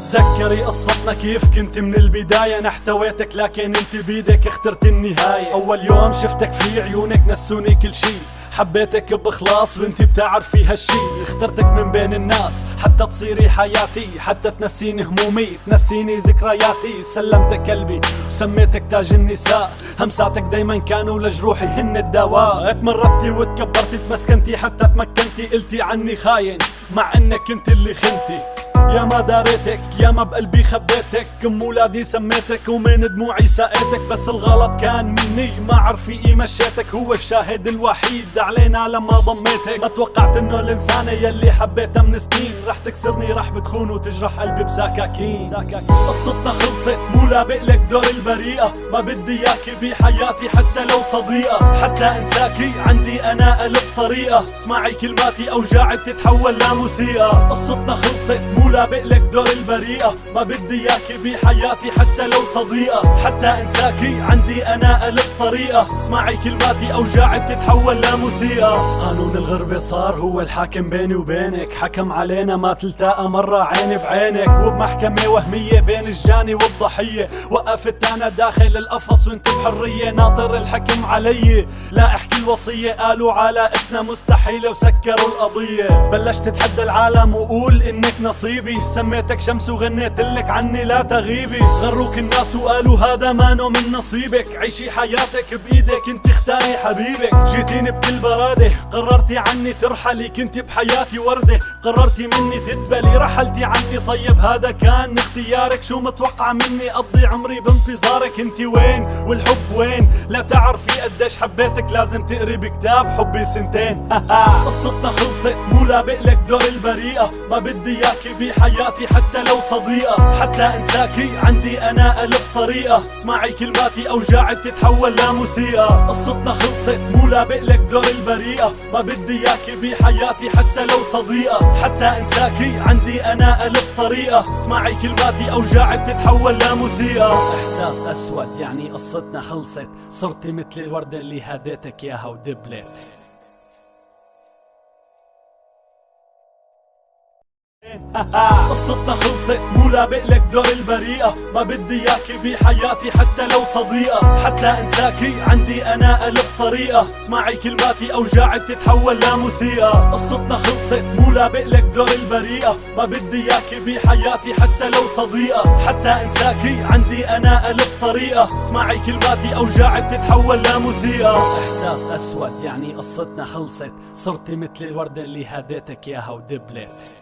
تتذكري قصتنا كيف كنت من البداية، انا احتويتك لكن انت بيدك اخترت النهاية. اول يوم شفتك في عيونك نسوني كل شي، حبيتك بإخلاص وانتي بتعرفي هالشي. اخترتك من بين الناس حتى تصيري حياتي، حتى تنسيني همومي تنسيني ذكرياتي. سلمتك قلبي وسميتك تاج النساء، همساتك دايما كانوا لجروحي هن الدواء. اتمردتي وتكبرتي تمسكنتي حتى تمكنتي، قلتي عني خاين مع انك انت اللي خنتي. يا ما داريتك يا ما بقلبي خبيتك، ام ولادي سميتك ومن دموعي سقيتك. بس الغلط كان مني ما عرفي مشيتك، هو الشاهد الوحيد علينا لما ضميتك. ما توقعت انه الانسانة يلي حبيتها من سنين رح تكسرني رح بتخون وتجرح قلبي بسكاكين. قصتنا خلصت مو لابق لك دور البريئة، ما بدي اياكي بحياتي حتى لو صديقة. حتى انساكي عندي انا الف طريقة، اسمعي كلماتي اوجاعي بتتحول لموسيقى. قصتنا خلصت مو لابق لك دور البريئة، ما بدي اياكي بحياتي حتى لو صديقة. حتى انساكي عندي انا الف طريقة، اسمعي كلماتي اوجاعي بتتحول لموسيقى. قانون الغربة صار هو الحاكم بيني وبينك، حكم علينا ما تلتقى مرة عيني بعينك. وبمحكمة وهمية بين الجاني والضحية، وقفت انا داخل القفص وانت بحرية ناطر الحكم علي. لا احكي الوصية قالوا علاقتنا مستحيلة وسكروا القضية. بلشت اتحدى العالم وقول انك نصيبي، سميتك شمس وغنيت لك عني لا تغيبي. غروك الناس وقالوا هذا مانو من نصيبك، عيشي حياتك بايدك انت اختاري حبيبك. جيتيني بكل برادة قررتي عني ترحلي، كنت بحياتي وردة قررتي مني تدبلي. رحلتي عني طيب هذا كان اختيارك، شو متوقع مني اقضي عمري بانتظارك. انت وين والحب وين؟ لا تعرفي قديش حبيتك لازم تقري بكتاب حبي سنتين. قصتنا خلصت مو لابق لك دور البريئة، ما بدي اياكي بحياتي حتى لو صديقة. حتى انساكي عندي انا الف طريقة، اسمعي كلماتي اوجاعي بتتحول لموسيقى. قصتنا خلصت مو لابق لك دور البريئة، ما بدي اياكي بحياتي حتى لو صديقة. حتى انساكي عندي انا الف طريقة، اسمعي كلماتي اوجاعي بتتحول لموسيقى. احساس اسود يعني قصتنا خلصت، صرتي مثل الوردة اللي هديتك اياها ودبلت. قصتنا خلصت مو لابق لك دور البريئة، ما بدي اياكي بحياتي حتى لو صديقة. حتى انساكي عندي انا الف طريقة، اسمعي كلماتي اوجاعي بتتحول لموسيقى. قصتنا خلصت مو لابق لك دور البريئة، ما بدي اياكي بحياتي حتى لو صديقة. حتى انساكي عندي انا الف طريقة، اسمعي كلماتي اوجاعي بتتحول لموسيقى. احساس اسود يعني قصتنا خلصت، صرتي مثل الوردة اللي هديتك اياها ودبلت.